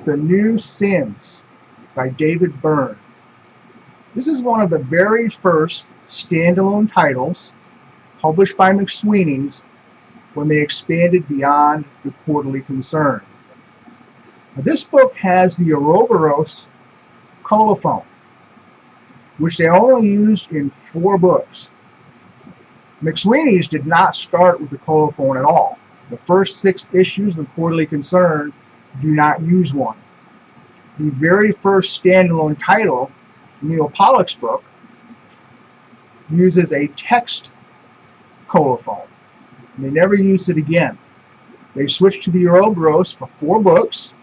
The New Sins by David Byrne. This is one of the very first standalone titles published by McSweeney's when they expanded beyond the quarterly concern. Now, this book has the ouroboros colophon, which they only used in 4 books. McSweeney's did not start with the colophon at all. The first 6 issues of the quarterly concern do not use one. The very first standalone title, Neil Pollock's book, uses a text colophon. They never used it again. They switched to the ouroboros for 4 books,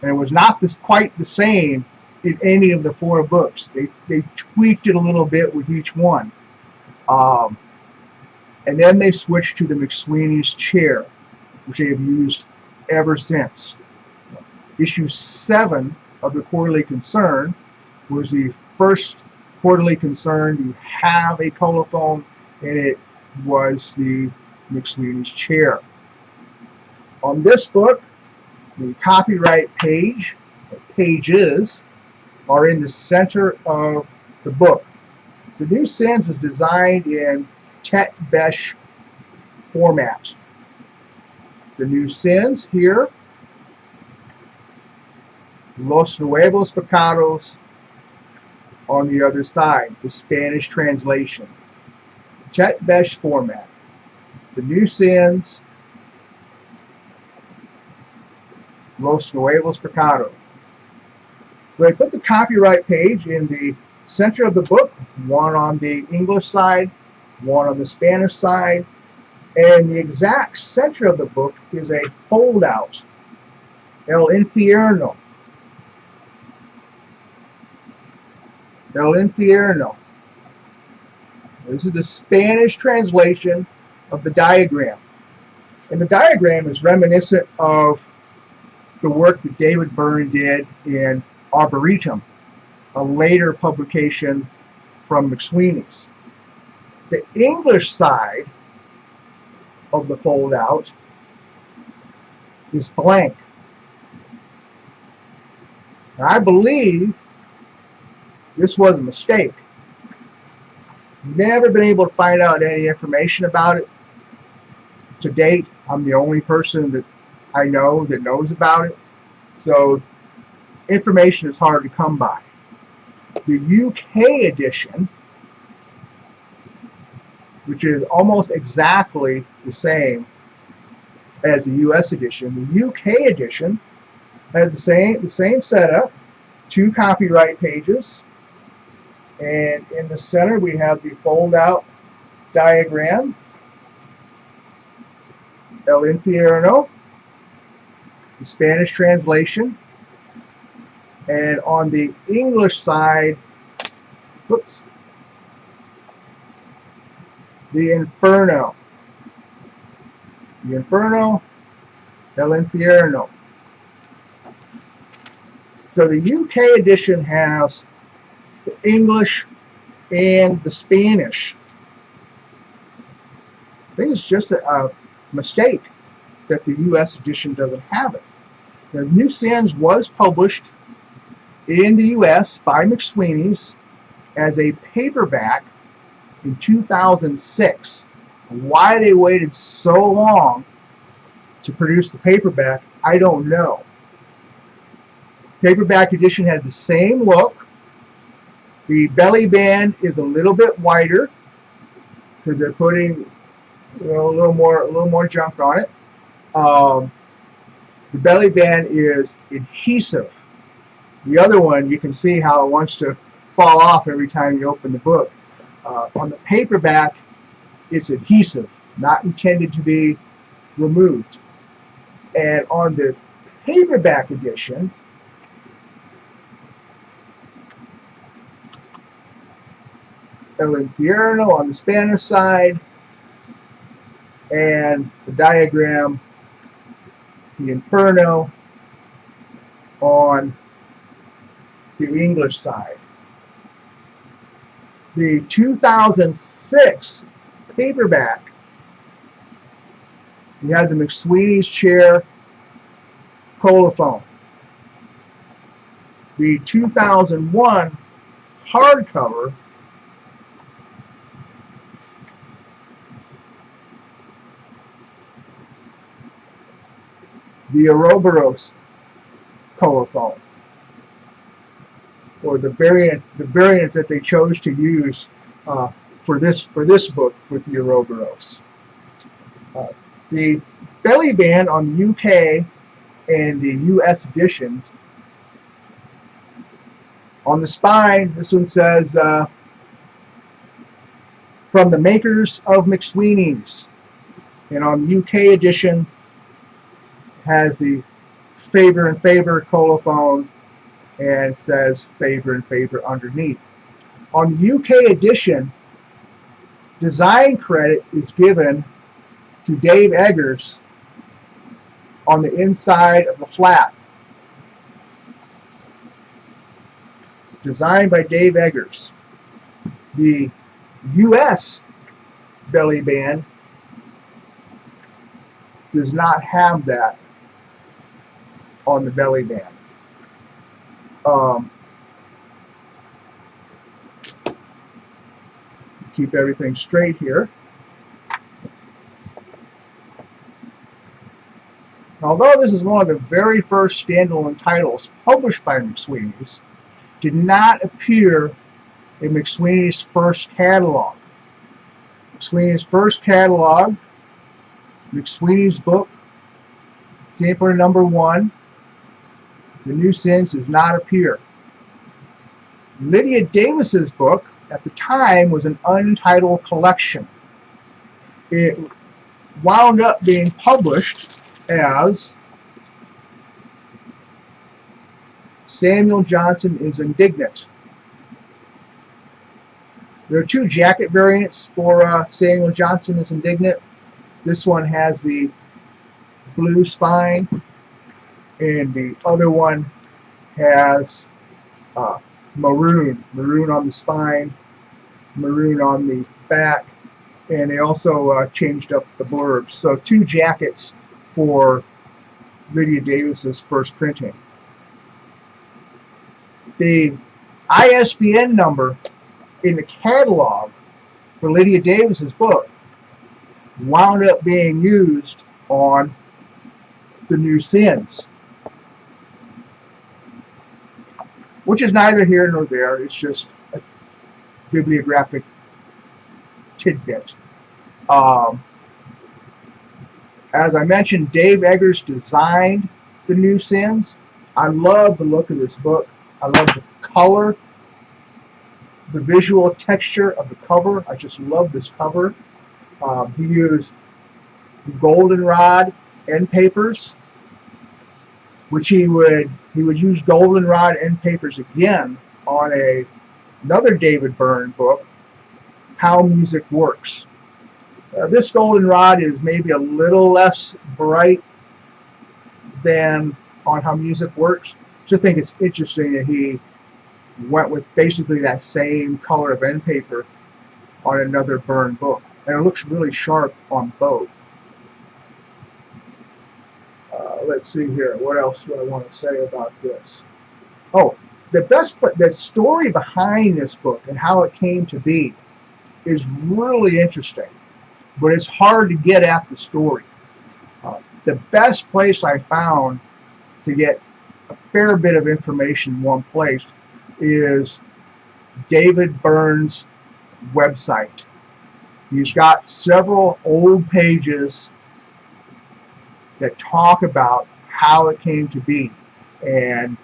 and it was not quite the same in any of the 4 books. They tweaked it a little bit with each one. And then they switched to the McSweeney's chair, which they have used ever since. Issue 7 of the Quarterly Concern was the first Quarterly Concern to have a colophon, and it was the McSweeney's chair. On this book, the copyright page, or pages, are in the center of the book. The New Sins was designed in Tet Besh format. The New Sins here, Los Nuevos Pecados on the other side, the Spanish translation. Tet Besh format. The New Sins, Los Nuevos Pecados. They put the copyright page in the center of the book, one on the English side, one on the Spanish side, and the exact center of the book is a foldout, El Infierno. El Infierno. This is the Spanish translation of the diagram. And the diagram is reminiscent of the work that David Byrne did in Arboretum, a later publication from McSweeney's. The English side of the foldout is blank. Now, I believe this was a mistake. Never been able to find out any information about it. To date, I'm the only person that I know that knows about it. So information is hard to come by. The UK edition, which is almost exactly the same as the US edition, the UK edition has the same setup, 2 copyright pages, and in the center we have the fold-out diagram, El Infierno, the Spanish translation, and on the English side, whoops, the Inferno. The Inferno, El Infierno. So the UK edition has the English and the Spanish. I think it's just a mistake that the US edition doesn't have it. The New Sins was published in the US by McSweeney's as a paperback in 2006. Why they waited so long to produce the paperback, I don't know. Paperback edition had the same look. The belly band is a little bit wider because they're putting a little more junk on it. The belly band is adhesive. The other one, you can see how it wants to fall off every time you open the book. On the paperback, it's adhesive, not intended to be removed. And on the paperback edition, El Infierno on the Spanish side, and the diagram, the Inferno, on the English side. The 2006 paperback, you had the McSweeney's chair colophon. The 2001 hardcover the ouroboros colophon, or the variant that they chose to use for this book with the ouroboros. The belly band on the UK and the US editions, on the spine, this one says, from the makers of McSweeney's. And on the UK edition, has the favor and favor colophon and says favor and favor underneath. On the UK edition, design credit is given to Dave Eggers on the inside of the flap. Designed by Dave Eggers. The US belly band does not have that on the belly band. Keep everything straight here. Although this is one of the very first standalone titles published by McSweeney's, did not appear in McSweeney's first catalog. McSweeney's first catalog, McSweeney's book, sampler number 1, The New Sins, does not appear. Lydia Davis's book at the time was an untitled collection. It wound up being published as Samuel Johnson is Indignant. There are 2 jacket variants for Samuel Johnson is Indignant. This one has the blue spine, and the other one has maroon on the spine, maroon on the back, and they also changed up the blurbs. So 2 jackets for Lydia Davis's first printing. The ISBN number in the catalog for Lydia Davis's book wound up being used on The New Sins, which is neither here nor there. It's just a bibliographic tidbit. As I mentioned, Dave Eggers designed The New Sins. I love the look of this book. I love the color, the visual texture of the cover. I just love this cover. He used goldenrod end papers, which he would use goldenrod end papers again on another David Byrne book, How Music Works. This goldenrod is maybe a little less bright than on How Music Works. Just think it's interesting that he went with basically that same color of end paper on another Byrne book, and it looks really sharp on both. Let's see here. What else do I want to say about this? Oh, the story behind this book and how it came to be is really interesting, but it's hard to get at the story. The best place I found to get a fair bit of information in one place is David Byrne's website. He's got several old pages that talk about how it came to be and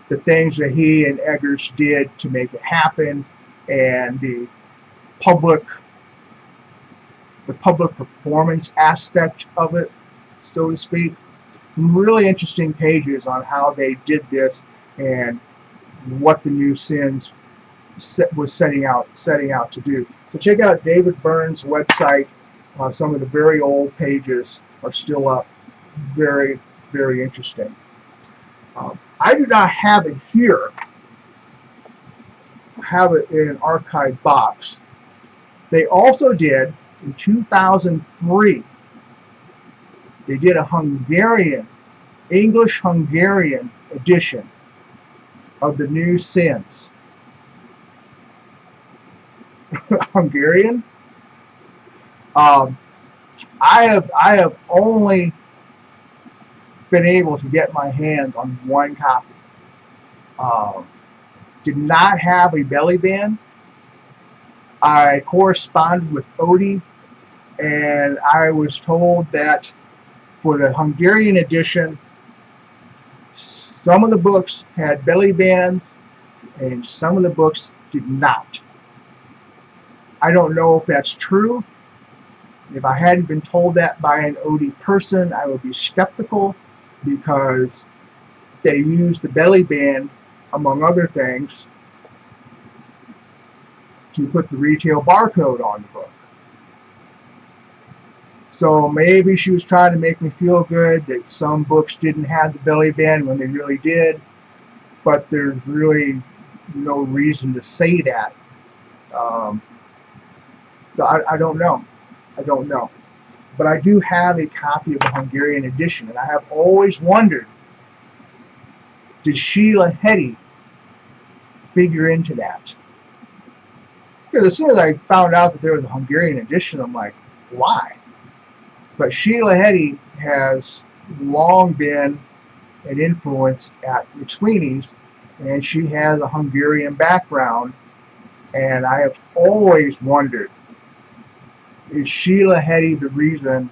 the things that he and Eggers did to make it happen, and the public performance aspect of it, so to speak. Some really interesting pages on how they did this and what The New Sins was setting out to do. So check out David Byrne's website. Some of the very old pages are still up. Very, very interesting. I do not have it here. I have it in an archive box. They also did, in 2003, they did a Hungarian, English-Hungarian edition of the New Sins. Hungarian. I have only been able to get my hands on one copy. Did not have a belly band. I corresponded with Odie, and I was told that for the Hungarian edition, some of the books had belly bands and some of the books did not. I don't know if that's true. If I hadn't been told that by an Odie person, I would be skeptical, because they use the belly band, among other things, to put the retail barcode on the book. So maybe she was trying to make me feel good that some books didn't have the belly band when they really did, but there's really no reason to say that. So I don't know. I don't know. But I do have a copy of the Hungarian edition, and I have always wondered, did Sheila Heti figure into that? Because as soon as I found out that there was a Hungarian edition, I'm like, why? But Sheila Heti has long been an influence at McSweeney's, and she has a Hungarian background, and I have always wondered, is Sheila Heti the reason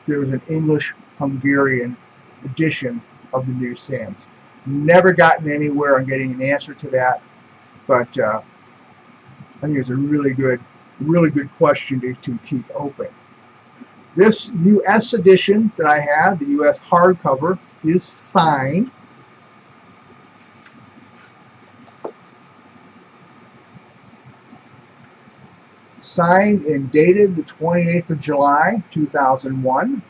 there was an English-Hungarian edition of the New Sins? Never gotten anywhere on getting an answer to that, but I think it's a really good question to keep open. This U.S. edition that I have, the U.S. hardcover, is signed. Signed and dated the 28th of July, 2001.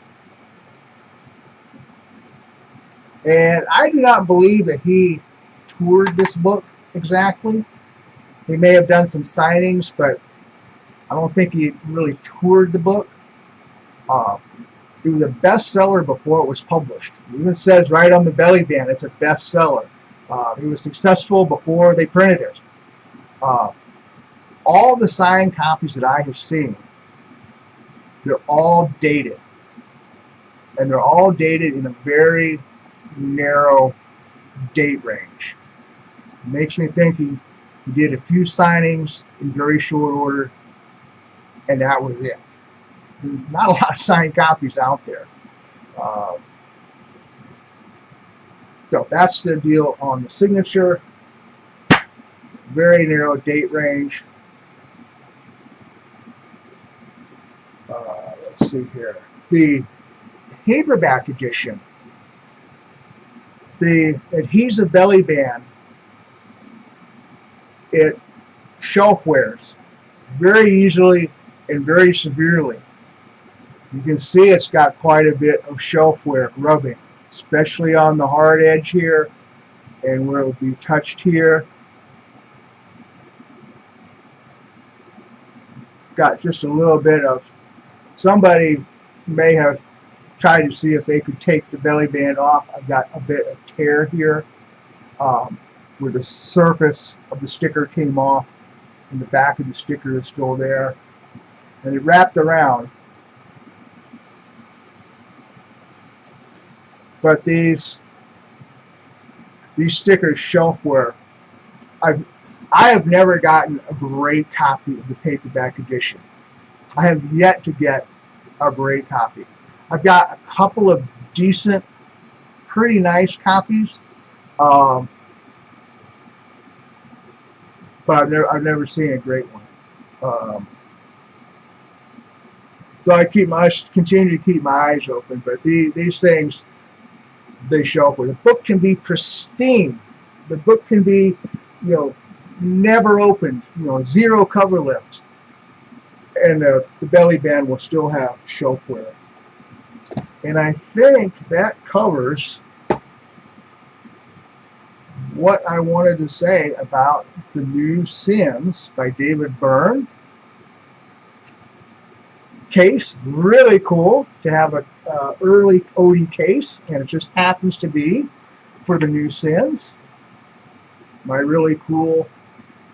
And I do not believe that he toured this book exactly. He may have done some signings, but I don't think he really toured the book. It was a bestseller before it was published. It even says right on the belly band it's a bestseller. It was successful before they printed it. All the signed copies that I have seen, they're all dated. And they're all dated in a very narrow date range. It makes me think he did a few signings in very short order, and that was it. There's not a lot of signed copies out there. So that's the deal on the signature. Very narrow date range. Let's see here. The paperback edition, the adhesive belly band, it shelf wears very easily and very severely. You can see it's got quite a bit of shelf wear rubbing, especially on the hard edge here and where it will be touched here. Got just a little bit of, somebody may have tried to see if they could take the belly band off. I've got a bit of tear here where the surface of the sticker came off and the back of the sticker is still there. And it wrapped around. But these stickers shelfware, I have never gotten a great copy of the paperback edition. I have yet to get a great copy. I've got a couple of decent, pretty nice copies, but I've never seen a great one. So I continue to keep my eyes open. But these things, they shelfware. The book can be pristine. The book can be, never opened. Zero cover lift. And the belly band will still have shelfware. And I think that covers what I wanted to say about The New Sins by David Byrne. Case, really cool to have an early Odie case, and it just happens to be for The New Sins. my really cool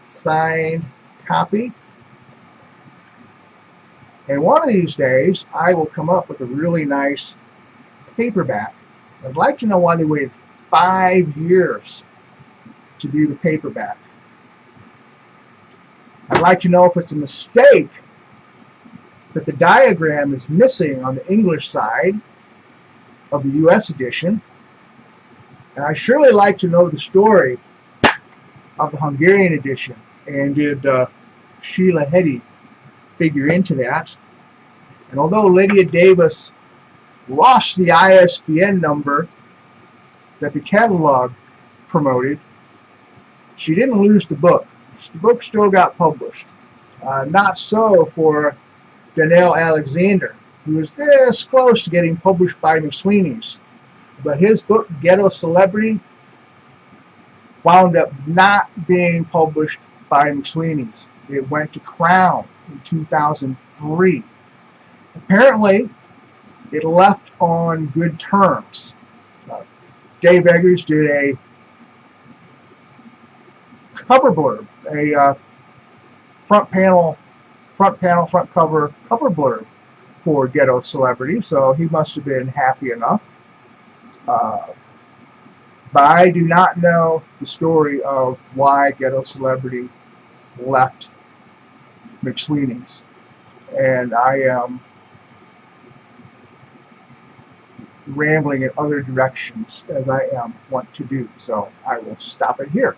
signed copy. And one of these days, I will come up with a really nice paperback. I'd like to know why they waited 5 years to do the paperback. I'd like to know if it's a mistake that the diagram is missing on the English side of the US edition. And I surely like to know the story of the Hungarian edition. And did Sheila Heti figure into that? And although Lydia Davis lost the ISBN number that the catalog promoted, she didn't lose the book. The book still got published. Not so for Daniel Alexander, who was this close to getting published by McSweeney's. But his book, Ghetto Celebrity, wound up not being published by McSweeney's. It went to Crown in 2003. Apparently, it left on good terms. Dave Eggers did a cover blurb, a front cover blurb for Ghetto Celebrity, so he must have been happy enough. But I do not know the story of why Ghetto Celebrity left McSweeney's, and I am rambling in other directions as I am wont to do, so I will stop it here.